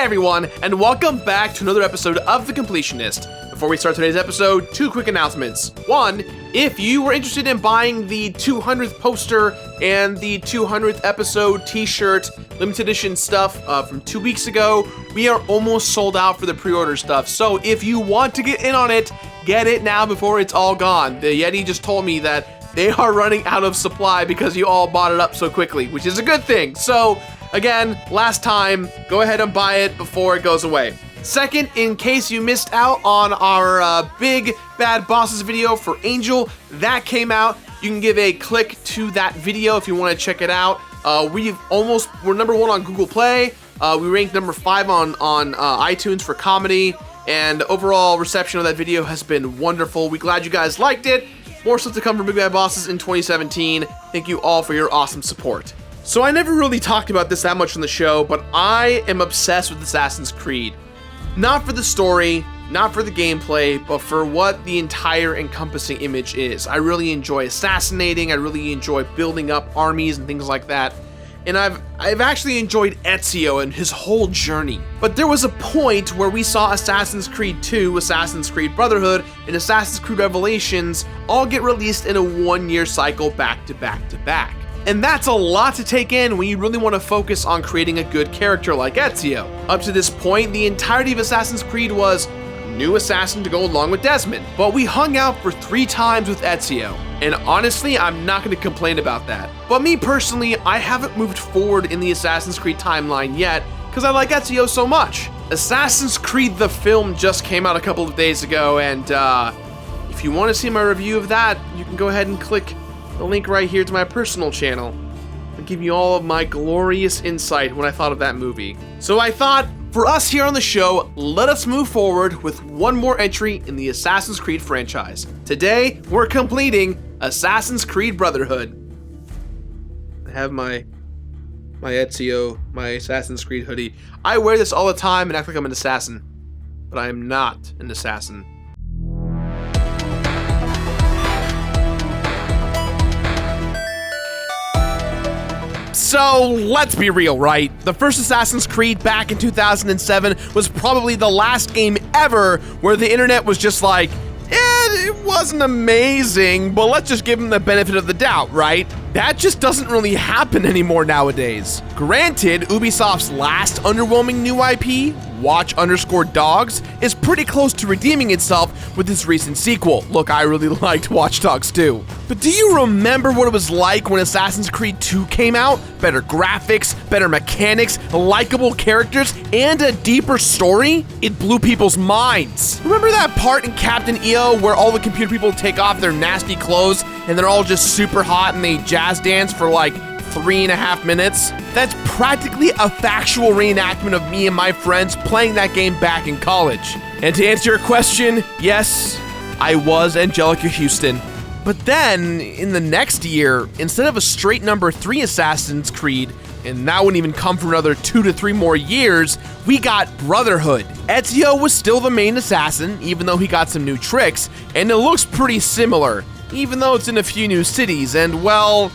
everyone, and welcome back to another episode of The Completionist. Before we start today's episode, two quick announcements. One, if you were interested in buying the 200th poster and the 200th episode t-shirt, limited edition stuff from 2 weeks ago, we are almost sold out for the pre-order stuff. So if you want to get in on it, get it now before it's all gone. The Yeti just told me that they are running out of supply because you all bought it up so quickly, which is a good thing. So again, last time, go ahead and buy it before it goes away. Second, in case you missed out on our Big Bad Bosses video for Angel, that came out. You can give a click to that video if you want to check it out. We're number 1 on Google Play. We ranked number 5 on iTunes for comedy, and overall reception of that video has been wonderful. We're glad you guys liked it. More stuff to come from Big Bad Bosses in 2017. Thank you all for your awesome support. So I never really talked about this that much on the show, but I am obsessed with Assassin's Creed. Not for the story, not for the gameplay, but for what the entire encompassing image is. I really enjoy assassinating, I really enjoy building up armies and things like that. And I've actually enjoyed Ezio and his whole journey. But there was a point where we saw Assassin's Creed 2, Assassins Creed Brotherhood, and Assassin's Creed Revelations all get released in a 1-year cycle back to back to back. And that's a lot to take in when you really want to focus on creating a good character like Ezio. Up to this point, the entirety of Assassin's Creed was a new assassin to go along with Desmond. But we hung out for 3 times with Ezio. And honestly, I'm not going to complain about that. But me personally, I haven't moved forward in the Assassin's Creed timeline yet because I like Ezio so much. Assassin's Creed the film just came out a couple of days ago, and if you want to see my review of that, you can go ahead and click the link right here to my personal channel. I'll give you all of my glorious insight when I thought of that movie. So I thought, for us here on the show, let us move forward with one more entry in the Assassin's Creed franchise. Today, we're completing Assassin's Creed Brotherhood. I have my Ezio, my Assassin's Creed hoodie. I wear this all the time and act like I'm an assassin, but I am not an assassin. So, let's be real, right? The first Assassin's Creed back in 2007 was probably the last game ever where the internet was just like, it wasn't amazing, but let's just give them the benefit of the doubt, right? That just doesn't really happen anymore nowadays. Granted, Ubisoft's last underwhelming new IP, Watch_Dogs, is pretty close to redeeming itself with its recent sequel. Look, I really liked Watch Dogs 2. But do you remember what it was like when Assassin's Creed 2 came out? Better graphics, better mechanics, likable characters, and a deeper story? It blew people's minds. Remember that part in Captain EO where all the computer people take off their nasty clothes and they're all just super hot and they jazz dance for like 3.5 minutes? That's practically a factual reenactment of me and my friends playing that game back in college. And to answer your question, yes, I was Angelica Houston. But then, in the next year, instead of a straight number 3 Assassin's Creed, and that wouldn't even come for another 2 to 3 more years, we got Brotherhood. Ezio was still the main assassin, even though he got some new tricks, and it looks pretty similar, even though it's in a few new cities, and well,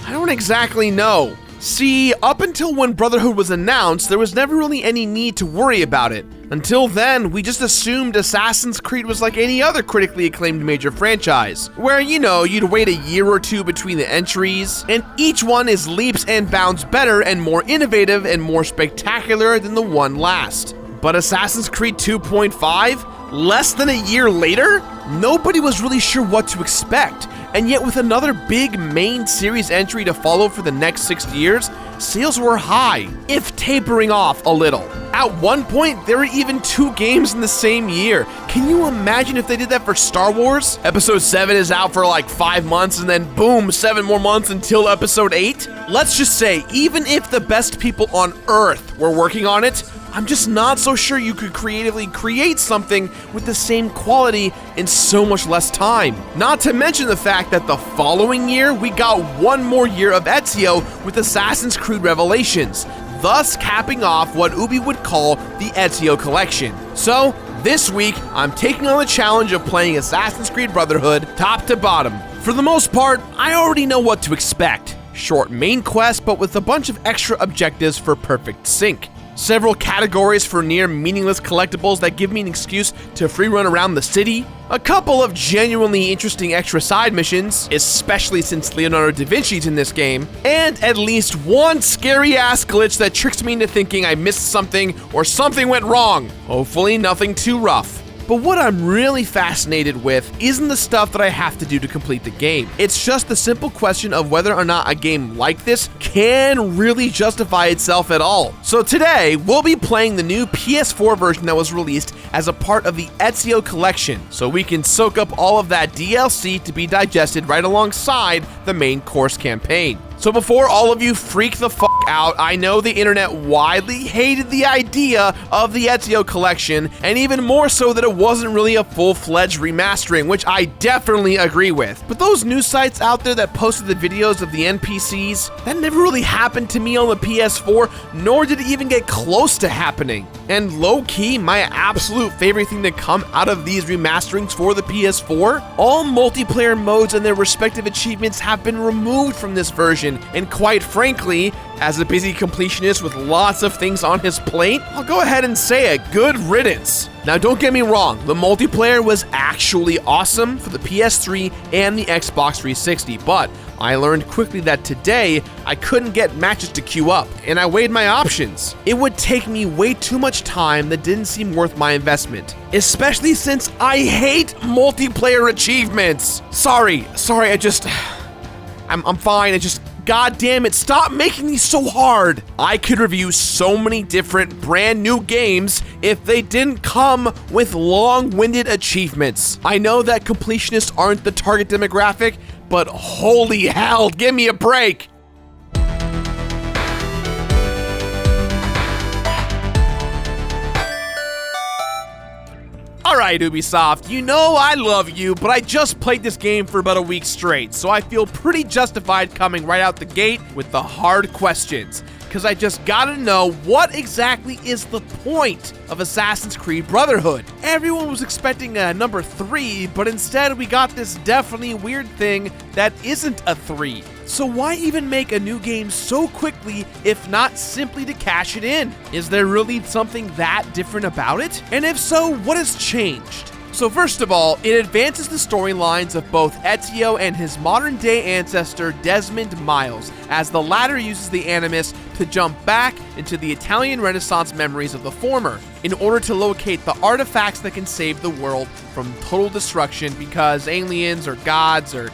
I don't exactly know. See, up until when Brotherhood was announced, there was never really any need to worry about it. Until then, we just assumed Assassin's Creed was like any other critically acclaimed major franchise, where, you know, you'd wait a year or 2 between the entries, and each one is leaps and bounds better and more innovative and more spectacular than the one last. But Assassin's Creed 2.5? Less than a year later? Nobody was really sure what to expect, and yet with another big main series entry to follow for the next 6 years, sales were high, if tapering off a little. At one point, there were even 2 games in the same year. Can you imagine if they did that for Star Wars? Episode 7 is out for like 5 months, and then boom, 7 more months until Episode 8? Let's just say, even if the best people on Earth were working on it, I'm just not so sure you could creatively create something with the same quality in so much less time. Not to mention the fact that the following year, we got 1 more year of Ezio with Assassin's Creed Revelations, thus capping off what Ubi would call the Ezio Collection. So, this week, I'm taking on the challenge of playing Assassin's Creed Brotherhood top to bottom. For the most part, I already know what to expect. Short main quest, but with a bunch of extra objectives for perfect sync. several categories for near meaningless collectibles that give me an excuse to free run around the city, a couple of genuinely interesting extra side missions, especially since Leonardo da Vinci's in this game, and at least one scary ass glitch that tricks me into thinking I missed something or something went wrong. Hopefully nothing too rough. But what I'm really fascinated with isn't the stuff that I have to do to complete the game. It's just the simple question of whether or not a game like this can really justify itself at all. So today, we'll be playing the new PS4 version that was released as a part of the Ezio Collection, so we can soak up all of that DLC to be digested right alongside the main course campaign. So before all of you freak the fuck out, I know the internet widely hated the idea of the Ezio Collection, and even more so that it wasn't really a full-fledged remastering, which I definitely agree with. But those news sites out there that posted the videos of the NPCs, that never really happened to me on the PS4, nor did it even get close to happening. And low-key, my absolute favorite thing to come out of these remasterings for the PS4, all multiplayer modes and their respective achievements have been removed from this version. And quite frankly, as a busy completionist with lots of things on his plate, I'll go ahead and say it, good riddance. Now don't get me wrong, the multiplayer was actually awesome for the PS3 and the Xbox 360, but I learned quickly that today I couldn't get matches to queue up, and I weighed my options. It would take me way too much time that didn't seem worth my investment, especially since I hate multiplayer achievements. Sorry, I'm fine, God damn it, stop making these so hard! I could review so many different brand new games if they didn't come with long-winded achievements. I know that completionists aren't the target demographic, but holy hell, give me a break! Alright, Ubisoft, you know I love you, but I just played this game for about a week straight, so I feel pretty justified coming right out the gate with the hard questions. Because I just gotta know, what exactly is the point of Assassin's Creed Brotherhood? Everyone was expecting a number 3, but instead we got this definitely weird thing that isn't a 3. So why even make a new game so quickly if not simply to cash it in? Is there really something that different about it? And if so, what has changed? So first of all, it advances the storylines of both Ezio and his modern-day ancestor Desmond Miles, as the latter uses the Animus to jump back into the Italian Renaissance memories of the former, in order to locate the artifacts that can save the world from total destruction because aliens or gods or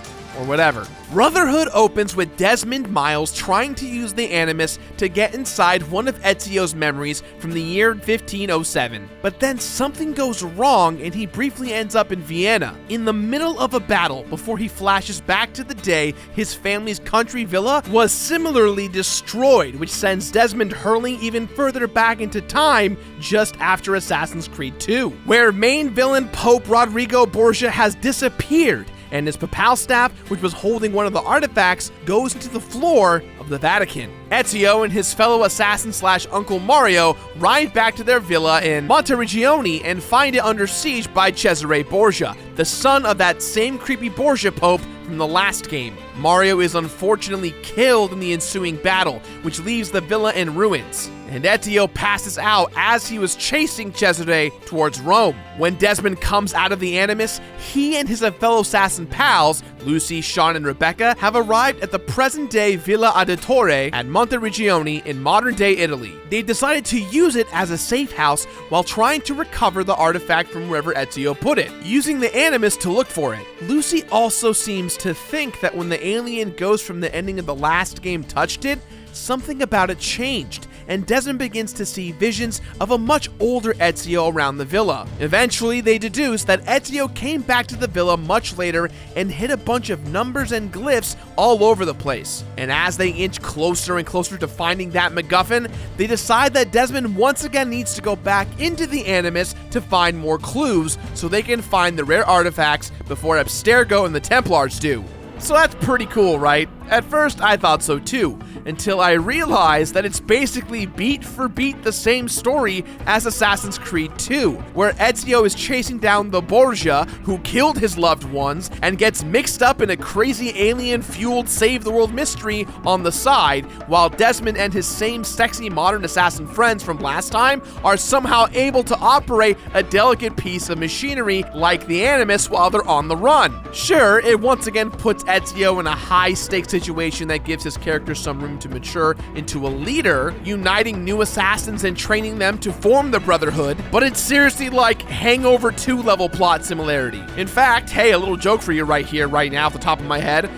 whatever. Brotherhood opens with Desmond Miles trying to use the Animus to get inside one of Ezio's memories from the year 1507. But then something goes wrong and he briefly ends up in Vienna, in the middle of a battle, before he flashes back to the day his family's country villa was similarly destroyed, which sends Desmond hurling even further back into time just after Assassin's Creed 2, where main villain Pope Rodrigo Borgia has disappeared, and his papal staff, which was holding one of the artifacts, goes into the floor of the Vatican. Ezio and his fellow assassin/Uncle Mario ride back to their villa in Monteriggioni and find it under siege by Cesare Borgia, the son of that same creepy Borgia Pope from the last game. Mario is unfortunately killed in the ensuing battle, which leaves the villa in ruins, and Ezio passes out as he was chasing Cesare towards Rome. When Desmond comes out of the Animus, he and his fellow assassin pals, Lucy, Sean, and Rebecca, have arrived at the present-day Villa Auditore at Monteriggioni in modern-day Italy. They decided to use it as a safe house while trying to recover the artifact from wherever Ezio put it, using the Animus to look for it. Lucy also seems to think that when the alien ghost from the ending of the last game touched it, something about it changed, and Desmond begins to see visions of a much older Ezio around the villa. Eventually, they deduce that Ezio came back to the villa much later and hid a bunch of numbers and glyphs all over the place. And as they inch closer and closer to finding that MacGuffin, they decide that Desmond once again needs to go back into the Animus to find more clues so they can find the rare artifacts before Abstergo and the Templars do. So that's pretty cool, right? At first, I thought so too, until I realized that it's basically beat for beat the same story as Assassin's Creed 2, where Ezio is chasing down the Borgia who killed his loved ones and gets mixed up in a crazy alien-fueled save-the-world mystery on the side, while Desmond and his same sexy modern assassin friends from last time are somehow able to operate a delicate piece of machinery like the Animus while they're on the run. Sure, it once again puts Ezio in a high-stakes situation that gives his character some room to mature into a leader, uniting new assassins and training them to form the Brotherhood, but it's seriously like Hangover 2 level plot similarity. In fact, hey, a little joke for you right here, right now, off the top of my head.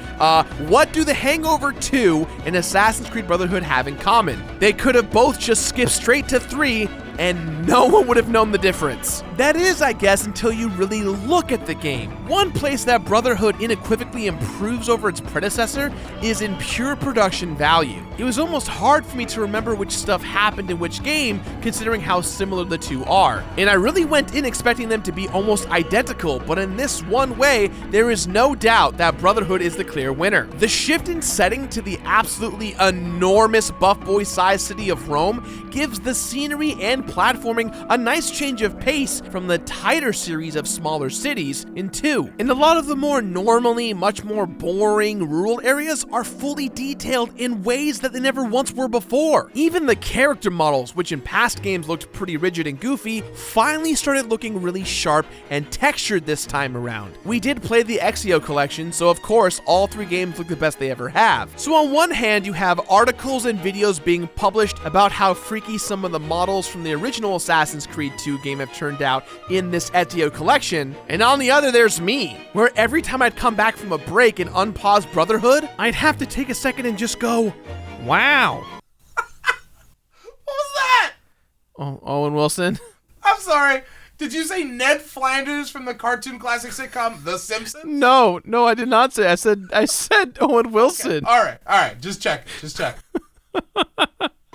What do the Hangover 2 and Assassin's Creed Brotherhood have in common? They could have both just skipped straight to 3 and no one would have known the difference. That is, I guess, until you really look at the game. One place that Brotherhood unequivocally improves over its predecessor is in pure production value. It was almost hard for me to remember which stuff happened in which game, considering how similar the two are. And I really went in expecting them to be almost identical, but in this one way, there is no doubt that Brotherhood is the clear winner. The shift in setting to the absolutely enormous buff boy-sized city of Rome gives the scenery and platforming a nice change of pace from the tighter series of smaller cities in 2. And a lot of the more normally much more boring rural areas are fully detailed in ways that they never once were before. Even the character models, which in past games looked pretty rigid and goofy, finally started looking really sharp and textured this time around. We did play the Ezio Collection, so of course all 3 games look the best they ever have. So on one hand, you have articles and videos being published about how freaky some of the models from the original Assassin's Creed 2 game have turned out in this Ezio Collection, and on the other there's me, where every time I'd come back from a break and unpause Brotherhood, I'd have to take a second and just go, wow. What was that? Oh, Owen Wilson? I'm sorry. Did you say Ned Flanders from the cartoon classic sitcom The Simpsons? No, I did not say. I said Owen Wilson. Okay. All right. Just check.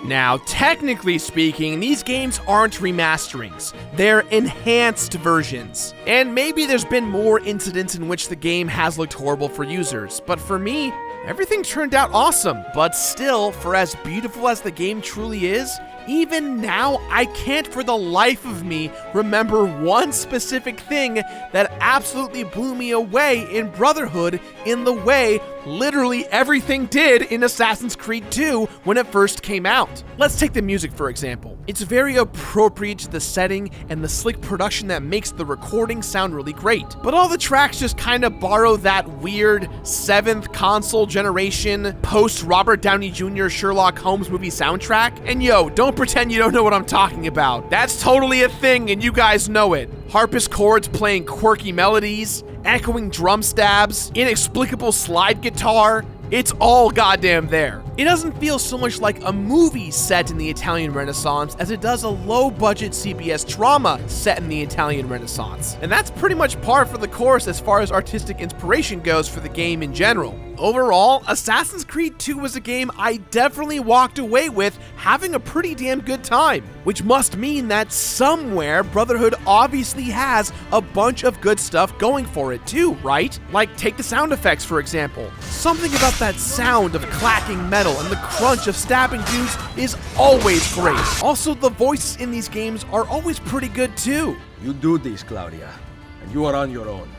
Now, technically speaking, these games aren't remasterings. They're enhanced versions. And maybe there's been more incidents in which the game has looked horrible for users, but for me, everything turned out awesome. But still, for as beautiful as the game truly is, even now, I can't for the life of me remember one specific thing that absolutely blew me away in Brotherhood in the way literally everything did in Assassin's Creed 2 when it first came out. Let's take the music for example. It's very appropriate to the setting and the slick production that makes the recording sound really great. But all the tracks just kind of borrow that weird 7th console generation post Robert Downey Jr. Sherlock Holmes movie soundtrack. And yo, don't pretend you don't know what I'm talking about. That's totally a thing and you guys know it. Harpist chords playing quirky melodies, echoing drum stabs, inexplicable slide guitar. It's all goddamn there. It doesn't feel so much like a movie set in the Italian Renaissance as it does a low-budget CBS drama set in the Italian Renaissance. And that's pretty much par for the course as far as artistic inspiration goes for the game in general. Overall, Assassin's Creed 2 was a game I definitely walked away with having a pretty damn good time, which must mean that somewhere Brotherhood obviously has a bunch of good stuff going for it too, right? Like take the sound effects for example. Something about that sound of clacking metal and the crunch of stabbing dudes is always great. Also, the voices in these games are always pretty good too. You do this, Claudia, and you are on your own.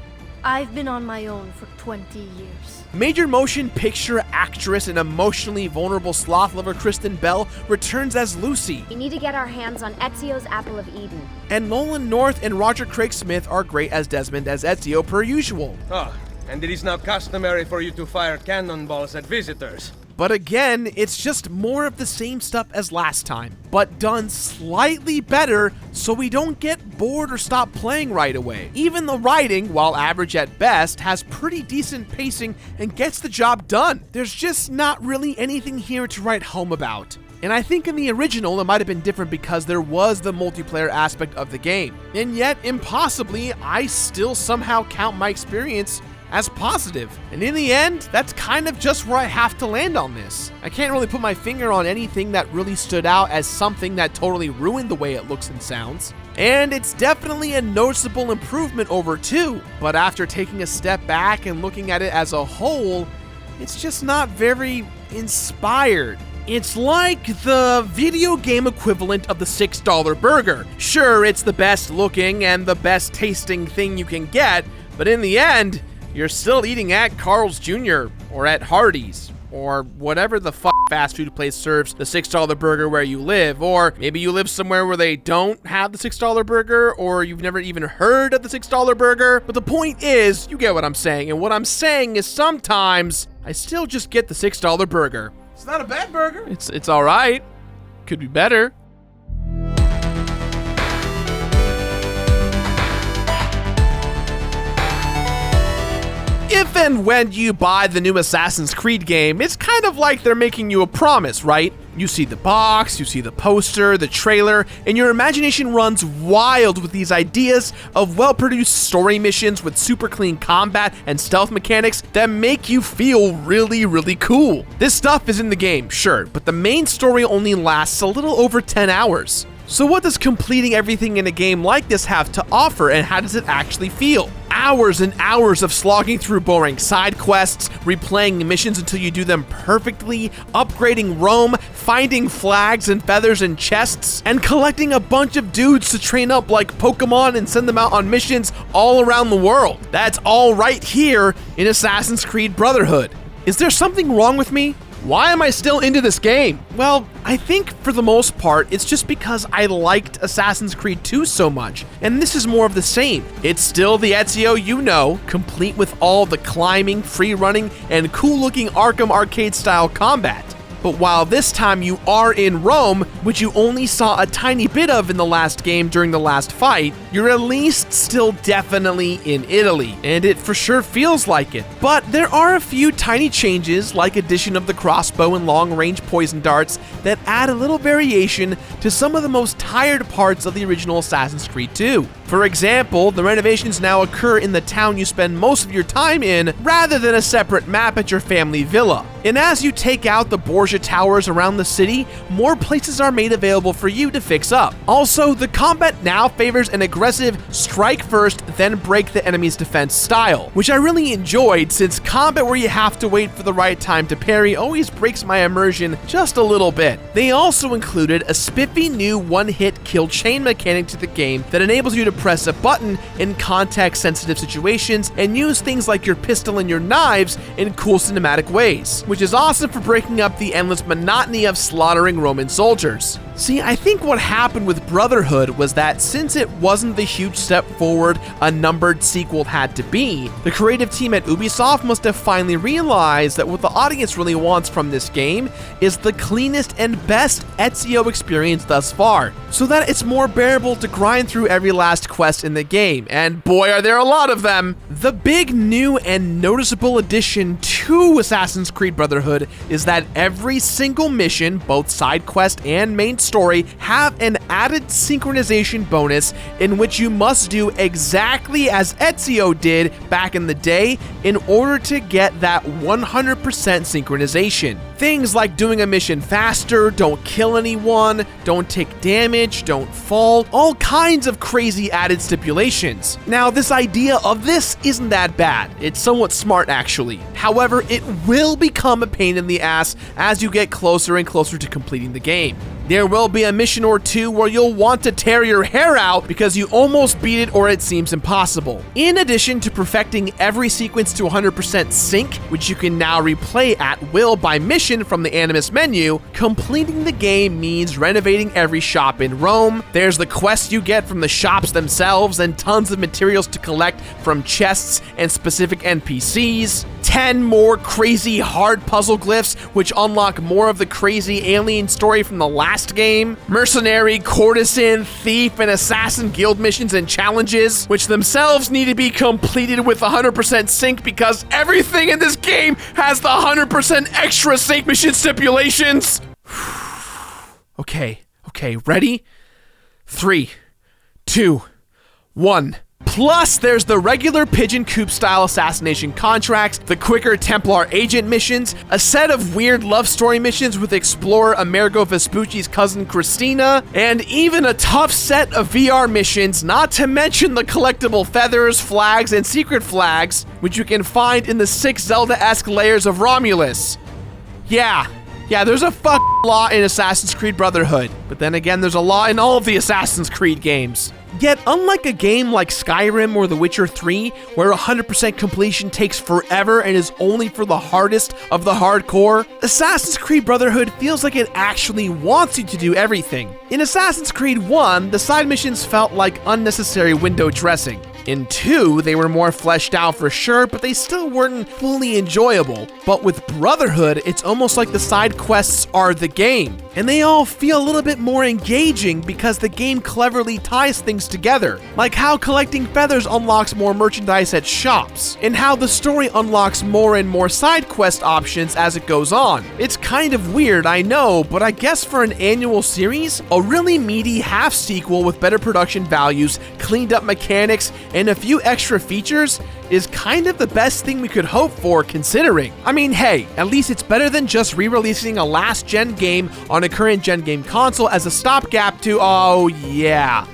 I've been on my own for 20 years. Major motion picture actress and emotionally vulnerable sloth lover Kristen Bell returns as Lucy. We need to get our hands on Ezio's Apple of Eden. And Nolan North and Roger Craig Smith are great as Desmond as Ezio per usual. And it is now customary for you to fire cannonballs at visitors. But again, it's just more of the same stuff as last time, but done slightly better so we don't get bored or stop playing right away. Even the writing, while average at best, has pretty decent pacing and gets the job done. There's just not really anything here to write home about. And I think in the original it might have been different because there was the multiplayer aspect of the game. And yet, impossibly, I still somehow count my experience as positive. And in the end, that's kind of just where I have to land on this. I can't really put my finger on anything that really stood out as something that totally ruined the way it looks and sounds. And it's definitely a noticeable improvement over 2, but after taking a step back and looking at it as a whole, it's just not very inspired. It's like the video game equivalent of the $6 burger. Sure, it's the best looking and the best tasting thing you can get, but in the end, you're still eating at Carl's Jr. or at Hardee's or whatever the fast food place serves the $6 burger where you live. Or maybe you live somewhere where they don't have the $6 burger, or you've never even heard of the $6 burger. But the point is, you get what I'm saying. And what I'm saying is sometimes I still just get the $6 burger. It's not a bad burger. It's all right. Could be better. If and when you buy the new Assassin's Creed game, it's kind of like they're making you a promise, right? You see the box, you see the poster, the trailer, and your imagination runs wild with these ideas of well-produced story missions with super clean combat and stealth mechanics that make you feel really, really cool. This stuff is in the game, sure, but the main story only lasts a little over 10 hours. So what does completing everything in a game like this have to offer, and how does it actually feel? Hours and hours of slogging through boring side quests, replaying missions until you do them perfectly, upgrading Rome, finding flags and feathers in chests, and collecting a bunch of dudes to train up like Pokemon and send them out on missions all around the world. That's all right here in Assassin's Creed Brotherhood. Is there something wrong with me? Why am I still into this game? Well, I think for the most part, it's just because I liked Assassin's Creed 2 so much, and this is more of the same. It's still the Ezio you know, complete with all the climbing, free running, and cool-looking Arkham arcade-style combat. But while this time you are in Rome, which you only saw a tiny bit of in the last game during the last fight, you're at least still definitely in Italy, and it for sure feels like it. But there are a few tiny changes, like addition of the crossbow and long-range poison darts, that add a little variation to some of the most tired parts of the original Assassin's Creed 2. For example, the renovations now occur in the town you spend most of your time in, rather than a separate map at your family villa. And as you take out the Borgia towers around the city, more places are made available for you to fix up. Also, the combat now favors an aggressive strike first, then break the enemy's defense style, which I really enjoyed, since combat where you have to wait for the right time to parry always breaks my immersion just a little bit. They also included a spiffy new one-hit kill chain mechanic to the game that enables you to press a button in context-sensitive situations and use things like your pistol and your knives in cool cinematic ways, which is awesome for breaking up the endless monotony of slaughtering Roman soldiers. See, I think what happened with Brotherhood was that since it wasn't the huge step forward a numbered sequel had to be, the creative team at Ubisoft must have finally realized that what the audience really wants from this game is the cleanest and best Ezio experience thus far, so that it's more bearable to grind through every last quest in the game, and boy are there a lot of them. The big new and noticeable addition to Assassin's Creed Brotherhood is that every single mission, both side quest and main story, have an added synchronization bonus in which you must do exactly as Ezio did back in the day in order to get that 100% synchronization. Things like doing a mission faster, don't kill anyone, don't take damage, don't fall, all kinds of crazy added stipulations. Now, this idea of this isn't that bad. It's somewhat smart, actually. However, it will become a pain in the ass as you get closer and closer to completing the game. There will be a mission or two where you'll want to tear your hair out because you almost beat it or it seems impossible. In addition to perfecting every sequence to 100% sync, which you can now replay at will by mission from the Animus menu, completing the game means renovating every shop in Rome. There's the quests you get from the shops themselves and tons of materials to collect from chests and specific NPCs. 10 more crazy hard puzzle glyphs which unlock more of the crazy alien story from the last game. Mercenary, courtesan, thief, and assassin guild missions and challenges, which themselves need to be completed with 100% sync because everything in this game has the 100% extra sync mission stipulations. Okay, ready? 3, 2, 1, Plus, there's the regular Pigeon Coop-style assassination contracts, the quicker Templar agent missions, a set of weird love story missions with explorer Amerigo Vespucci's cousin Christina, and even a tough set of VR missions, not to mention the collectible feathers, flags, and secret flags, which you can find in the 6 Zelda-esque layers of Romulus. Yeah, there's a lot in Assassin's Creed Brotherhood, but then again, there's a lot in all of the Assassin's Creed games. Yet, unlike a game like Skyrim or The Witcher 3, where 100% completion takes forever and is only for the hardest of the hardcore, Assassin's Creed Brotherhood feels like it actually wants you to do everything. In Assassin's Creed 1, the side missions felt like unnecessary window dressing. In 2, they were more fleshed out for sure, but they still weren't fully enjoyable. But with Brotherhood, it's almost like the side quests are the game, and they all feel a little bit more engaging because the game cleverly ties things together, like how collecting feathers unlocks more merchandise at shops, and how the story unlocks more and more side quest options as it goes on. It's kind of weird, I know, but I guess for an annual series, a really meaty half sequel with better production values, cleaned up mechanics, and a few extra features is kind of the best thing we could hope for considering. I mean, hey, at least it's better than just re-releasing a last-gen game on a current-gen game console as a stopgap to, oh yeah.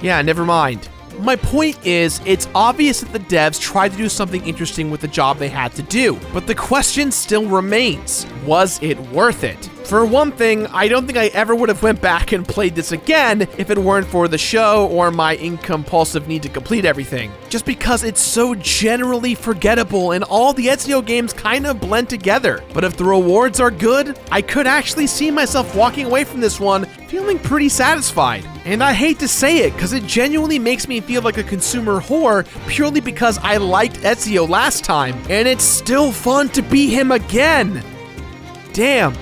Yeah, never mind. My point is, it's obvious that the devs tried to do something interesting with the job they had to do, but the question still remains, was it worth it? For one thing, I don't think I ever would have went back and played this again if it weren't for the show or my incompulsive need to complete everything. Just because it's so generally forgettable and all the Ezio games kind of blend together. But if the rewards are good, I could actually see myself walking away from this one feeling pretty satisfied. And I hate to say it, because it genuinely makes me feel like a consumer whore purely because I liked Ezio last time, and it's still fun to beat him again. Damn.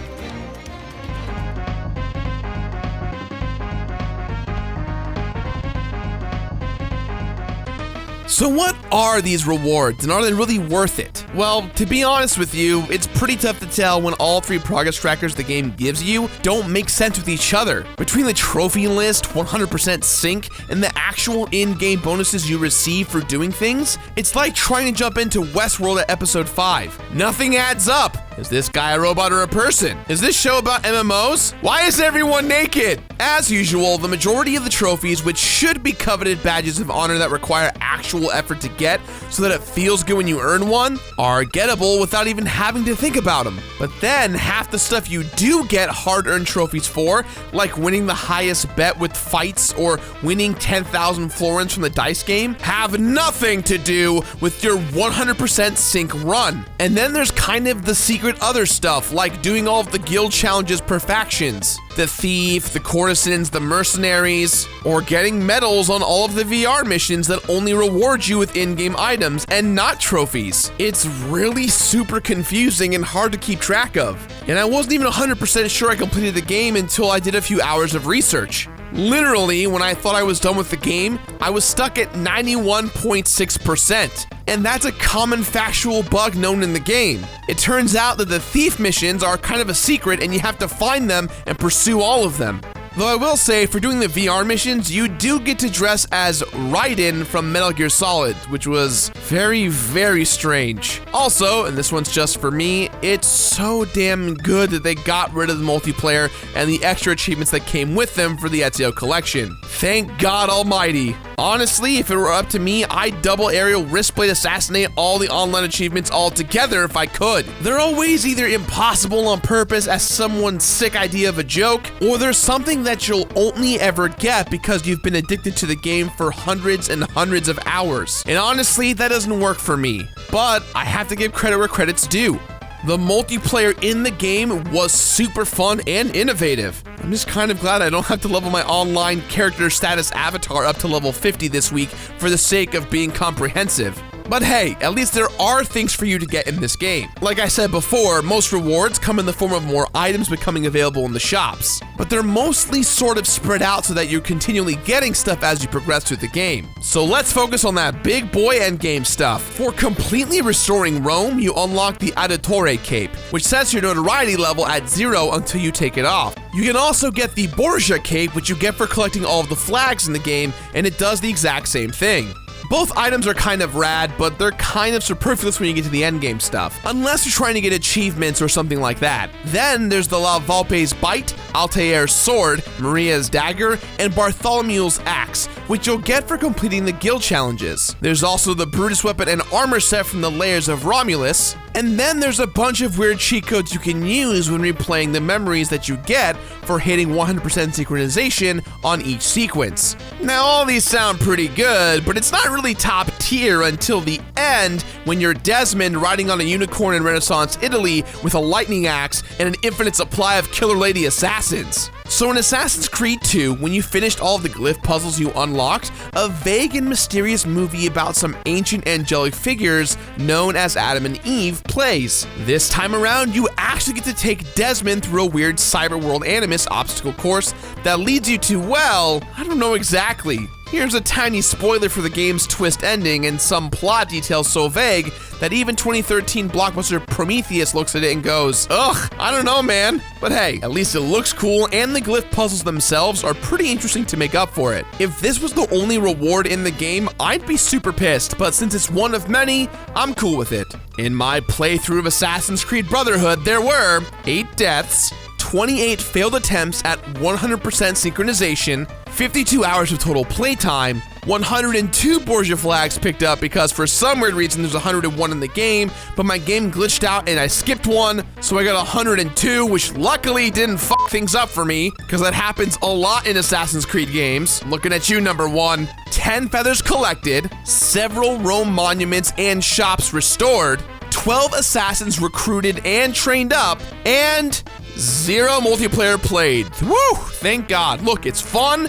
So what are these rewards, and are they really worth it? Well, to be honest with you, it's pretty tough to tell when all 3 progress trackers the game gives you don't make sense with each other. Between the trophy list, 100% sync, and the actual in-game bonuses you receive for doing things, it's like trying to jump into Westworld at episode 5. Nothing adds up. Is this guy a robot or a person? Is this show about MMOs? Why is everyone naked? As usual, the majority of the trophies, which should be coveted badges of honor that require actual effort to get so that it feels good when you earn one, are gettable without even having to think about them. But then, half the stuff you do get hard-earned trophies for, like winning the highest bet with fights or winning 10,000 florins from the dice game, have nothing to do with your 100% sync run. And then there's kind of the secret other stuff, like doing all of the guild challenges per factions, the thief, the courtesans, the mercenaries, or getting medals on all of the VR missions that only reward you with in-game items and not trophies. It's really super confusing and hard to keep track of. And I wasn't even 100% sure I completed the game until I did a few hours of research. Literally, when I thought I was done with the game, I was stuck at 91.6%. And that's a common factual bug known in the game. It turns out that the thief missions are kind of a secret and you have to find them and pursue all of them. Though I will say, for doing the VR missions, you do get to dress as Raiden from Metal Gear Solid, which was very, very strange. Also, and this one's just for me, it's so damn good that they got rid of the multiplayer and the extra achievements that came with them for the Ezio Collection. Thank God Almighty. Honestly, if it were up to me, I'd double aerial wristblade assassinate all the online achievements altogether if I could. They're always either impossible on purpose as someone's sick idea of a joke, or there's something that you'll only ever get because you've been addicted to the game for hundreds and hundreds of hours. And honestly, that doesn't work for me. But I have to give credit where credit's due. The multiplayer in the game was super fun and innovative. I'm just kind of glad I don't have to level my online character status avatar up to level 50 this week for the sake of being comprehensive. But hey, at least there are things for you to get in this game. Like I said before, most rewards come in the form of more items becoming available in the shops, but they're mostly sort of spread out so that you're continually getting stuff as you progress through the game. So let's focus on that big boy endgame stuff. For completely restoring Rome, you unlock the Auditore cape, which sets your notoriety level at 0 until you take it off. You can also get the Borgia cape, which you get for collecting all of the flags in the game, and it does the exact same thing. Both items are kind of rad, but they're kind of superfluous when you get to the endgame stuff, unless you're trying to get achievements or something like that. Then there's the La Volpe's Bite, Altair's Sword, Maria's Dagger, and Bartholomew's Axe, which you'll get for completing the guild challenges. There's also the Brutus Weapon and Armor set from the Layers of Romulus, and then there's a bunch of weird cheat codes you can use when replaying the memories that you get for hitting 100% synchronization on each sequence. Now all these sound pretty good, but it's not really top tier until the end when you're Desmond riding on a unicorn in Renaissance Italy with a lightning axe and an infinite supply of killer lady assassins. So in Assassin's Creed 2, when you finished all of the glyph puzzles you unlocked, a vague and mysterious movie about some ancient angelic figures known as Adam and Eve plays. This time around, you actually get to take Desmond through a weird Cyberworld Animus obstacle course that leads you to, well, I don't know exactly. Here's a tiny spoiler for the game's twist ending and some plot details so vague that even 2013 blockbuster Prometheus looks at it and goes, ugh, I don't know, man. But hey, at least it looks cool, and the glyph puzzles themselves are pretty interesting to make up for it. If this was the only reward in the game, I'd be super pissed, but since it's one of many, I'm cool with it. In my playthrough of Assassin's Creed Brotherhood, there were 8 deaths, 28 failed attempts at 100% synchronization, 52 hours of total playtime, 102 Borgia flags picked up because for some weird reason there's 101 in the game, but my game glitched out and I skipped one, so I got 102, which luckily didn't fuck things up for me, because that happens a lot in Assassin's Creed games. Looking at you, number 1. 10 feathers collected, several Rome monuments and shops restored, 12 assassins recruited and trained up, and 0 multiplayer played. Woo! Thank God. Look, it's fun,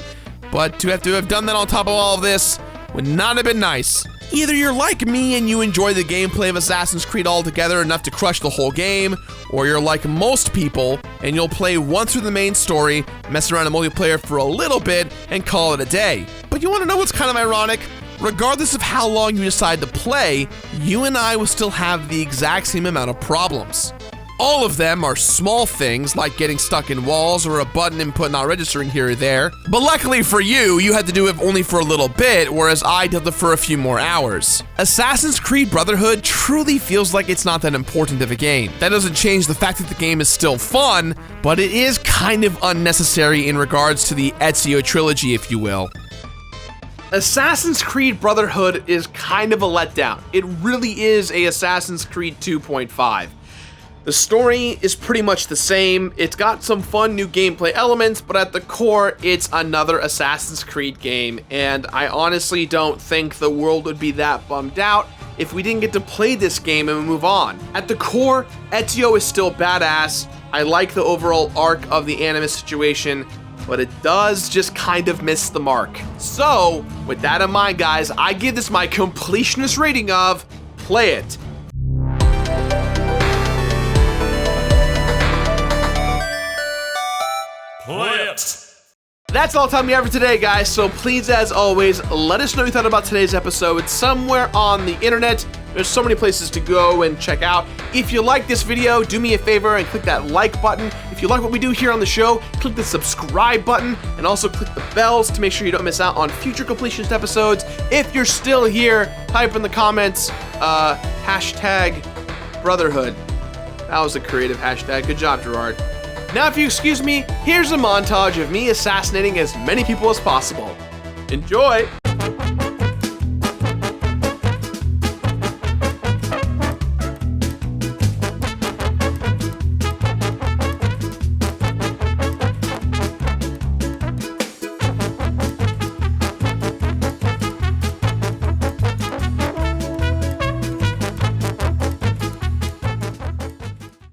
but to have done that on top of all of this would not have been nice. Either you're like me and you enjoy the gameplay of Assassin's Creed altogether enough to crush the whole game, or you're like most people and you'll play once through the main story, mess around in multiplayer for a little bit, and call it a day. But you want to know what's kind of ironic? Regardless of how long you decide to play, you and I will still have the exact same amount of problems. All of them are small things like getting stuck in walls or a button input not registering here or there. But luckily for you, you had to do it only for a little bit, whereas I did it for a few more hours. Assassin's Creed Brotherhood truly feels like it's not that important of a game. That doesn't change the fact that the game is still fun, but it is kind of unnecessary in regards to the Ezio trilogy, if you will. Assassin's Creed Brotherhood is kind of a letdown. It really is a Assassin's Creed 2.5. The story is pretty much the same. It's got some fun new gameplay elements, but at the core, it's another Assassin's Creed game, and I honestly don't think the world would be that bummed out if we didn't get to play this game and move on. At the core, Ezio is still badass. I like the overall arc of the Animus situation, but it does just kind of miss the mark. So, with that in mind, guys, I give this my completionist rating of play it. Play it! That's all the time we have for today, guys, so please, as always, let us know what you thought about today's episode somewhere on the internet. There's so many places to go and check out. If you like this video, do me a favor and click that like button. If you like what we do here on the show, click the subscribe button and also click the bells to make sure you don't miss out on future Completionist episodes. If you're still here, type in the comments, hashtag Brotherhood. That was a creative hashtag. Good job, Gerard. Now, if you excuse me, here's a montage of me assassinating as many people as possible. Enjoy!